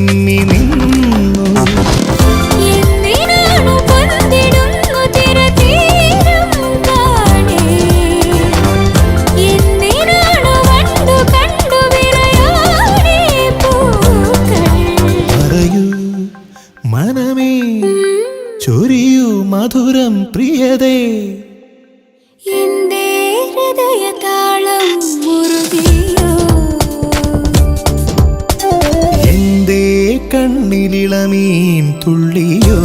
വിമ്മി നിന്നു. പറയൂ മനമേ, ചൊരിയൂ മധുരം പ്രിയതേ. എന്റെ ഹൃദയതാളം മുറുകിയോ, എന്റെ കണ്ണിലിളമീൻ തുള്ളിയോ.